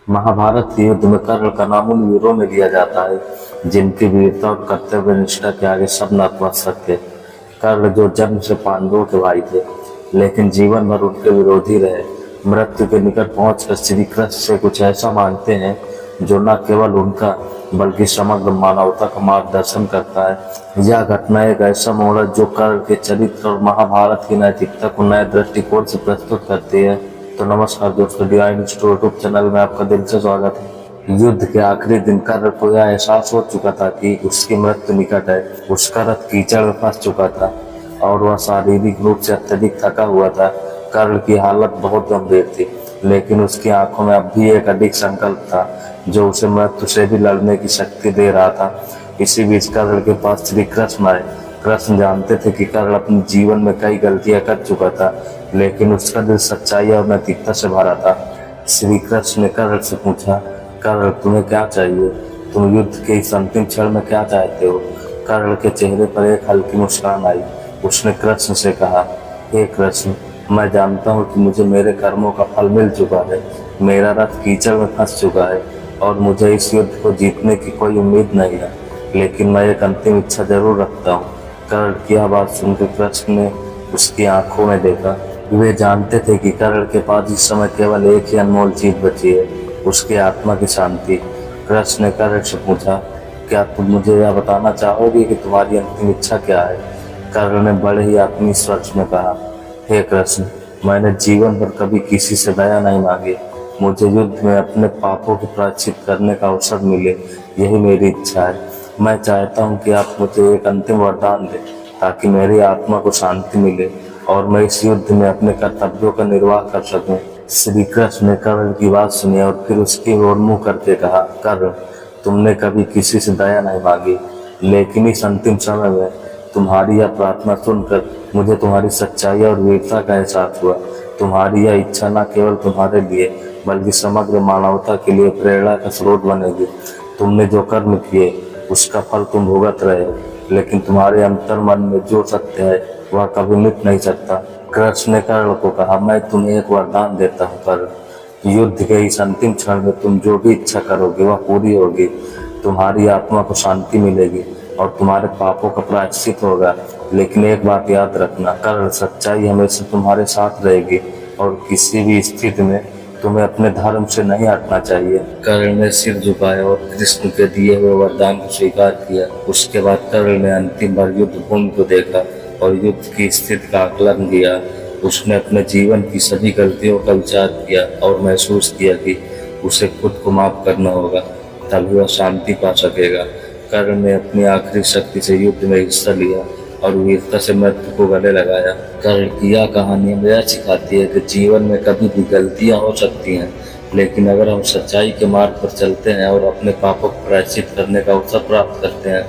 महाभारत के युद्ध में कर्ण का नाम उन वीरों में लिया जाता है जिनकी वीरता और कर्तव्य निष्ठा के आगे सब नतमस्तक थे। कर्ण जो जन्म से पांडवों के भाई थे, लेकिन जीवन भर उनके विरोधी रहे, मृत्यु के निकट पहुंचकर श्री कृष्ण से कुछ ऐसा मांगते हैं जो न केवल उनका बल्कि समग्र मानवता का मार्गदर्शन करता है। यह घटना एक ऐसा मोड़ है जो कर्ण के चरित्र और महाभारत की नैतिकता को नए दृष्टिकोण से प्रस्तुत करती है। तो नमस्कार दोस्तों, डिवाइन स्टोरी यूट्यूब चैनल में आपका दिल से स्वागत है। युद्ध के आखिरी दिन कर्ण को यह एहसास हो चुका था कि उसकी मृत्यु निकट है। उसका रथ कीचड़ में फंस चुका था और वह शारीरिक रूप से अत्यधिक थका हुआ था। कर्ण की हालत बहुत गंभीर थी, लेकिन उसकी आंखों में अब भी एक अडिग संकल्प था जो उसे मृत्यु से भी लड़ने की शक्ति दे रहा था। इसी बीच कर्ण के पास श्री कृष्ण आए। कृष्ण जानते थे कि कर्ण अपने जीवन में कई गलतियां कर चुका था, लेकिन उसका दिल सच्चाई और नैतिकता से भरा था। श्री कृष्ण ने कर्ण से पूछा, कर्ण तुम्हें क्या चाहिए? तुम युद्ध के इस अंतिम क्षण में क्या चाहते हो? कर्ण के चेहरे पर एक हल्की मुस्कान आई। उसने कृष्ण से कहा, हे कृष्ण, मैं जानता हूँ कि मुझे मेरे कर्मों का फल मिल चुका है। मेरा रथ कीचड़ में फंस चुका है और मुझे इस युद्ध को जीतने की कोई उम्मीद नहीं है, लेकिन मैं एक अंतिम इच्छा जरूर रखता हूँ। कर्ण की आवाज सुनकर कृष्ण ने उसकी आंखों में देखा। वे जानते थे कि कर्ण के पास इस समय केवल एक ही अनमोल चीज बची है, उसकी आत्मा की शांति। कृष्ण ने कर्ण से पूछा, क्या तुम मुझे यह बताना चाहोगे कि तुम्हारी अंतिम इच्छा क्या है? कर्ण ने बड़े ही आत्मीय स्वर में कहा, हे कृष्ण, मैंने जीवन भर कभी किसी से दया नहीं मांगी। मुझे युद्ध में अपने पापों को प्रायश्चित करने का अवसर मिले, यही मेरी इच्छा है। मैं चाहता हूँ कि आप मुझे एक अंतिम वरदान दें ताकि मेरी आत्मा को शांति मिले और मैं इस युद्ध में अपने कर्तव्यों का निर्वाह कर सकूं। श्री कृष्ण ने कर्ण की बात सुनी और फिर उसकी ओर मुंह करके कहा, कर्ण, तुमने कभी किसी से दया नहीं मांगी, लेकिन इस अंतिम समय में तुम्हारी यह प्रार्थना सुनकर मुझे तुम्हारी सच्चाई और वीरता का एहसास हुआ। तुम्हारी यह इच्छा न केवल तुम्हारे लिए बल्कि समग्र मानवता के लिए प्रेरणा का स्रोत बनेगी। तुमने जो कर्म किए उसका फल तुम भुगत रहे हो, लेकिन तुम्हारे अंतर मन में जो सत्य है वह कभी मिट नहीं सकता। कृष्ण ने कर्ण को कहा, मैं तुम्हें एक वरदान देता हूँ कर्ण, युद्ध के इस अंतिम क्षण में तुम जो भी इच्छा करोगे वह पूरी होगी। तुम्हारी आत्मा को शांति मिलेगी और तुम्हारे पापों का प्रायश्चित होगा। लेकिन एक बात याद रखना कर्ण, सच्चाई हमेशा तुम्हारे साथ रहेगी और किसी भी स्थिति में तुम्हें अपने धर्म से नहीं हटना चाहिए। कर्ण ने सिर झुकाया और कृष्ण के दिए हुए वरदान को स्वीकार किया। उसके बाद कर्ण ने अंतिम बार युद्ध भूमि को देखा और युद्ध की स्थिति का आकलन किया। उसने अपने जीवन की सभी गलतियों का विचार किया और महसूस किया कि उसे खुद को माफ करना होगा, तभी वह शांति पा सकेगा। कर्ण ने अपनी आखिरी शक्ति से युद्ध में हिस्सा लिया और वीरता से मृत्यु को गले लगाया। कर्ण की यह कहानी हमें यह सिखाती है कि जीवन में कभी भी गलतियां हो सकती हैं, लेकिन अगर हम सच्चाई के मार्ग पर चलते हैं और अपने पापों को प्रायश्चित करने का अवसर प्राप्त करते हैं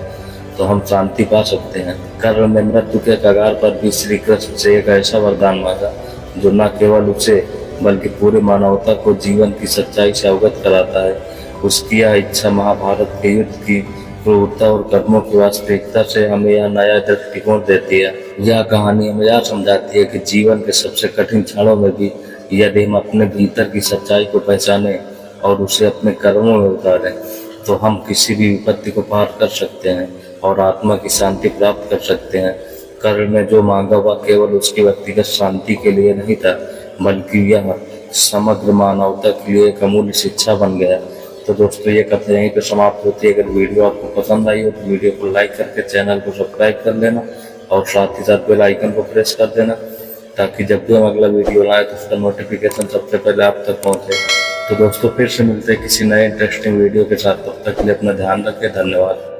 तो हम शांति पा सकते हैं। कर्ण ने मृत्यु के कगार पर भी श्री कृष्ण से एक ऐसा वरदान मांगा जो न केवल उसे बल्कि पूरी मानवता को जीवन की सच्चाई से अवगत कराता है। उसकी यह इच्छा महाभारत के युद्ध की क्रूरता और कर्मों की वास्तविकता से हमें यह नया दृष्टिकोण देती है। यह कहानी हमें यह समझाती है कि जीवन के सबसे कठिन क्षणों में भी यदि हम अपने भीतर की सच्चाई को पहचाने और उसे अपने कर्मों में उतारें तो हम किसी भी विपत्ति को पार कर सकते हैं और आत्मा की शांति प्राप्त कर सकते हैं। कर्ण ने जो मांगा वह केवल उसकी व्यक्तिगत शांति के लिए नहीं था, बल्कि यह समग्र मानवता के लिए एक अमूल्य शिक्षा बन गया। तो दोस्तों, ये कथा यहीं पर समाप्त होती है। अगर वीडियो आपको पसंद आई हो तो वीडियो को लाइक करके चैनल को सब्सक्राइब कर लेना और साथ ही साथ बेल आइकन को प्रेस कर देना ताकि जब भी हम अगला वीडियो लाएं तो उसका नोटिफिकेशन सबसे पहले आप तक पहुंचे। तो दोस्तों, फिर से मिलते हैं किसी नए इंटरेस्टिंग वीडियो के साथ। तब तक के लिए अपना ध्यान रखें। धन्यवाद।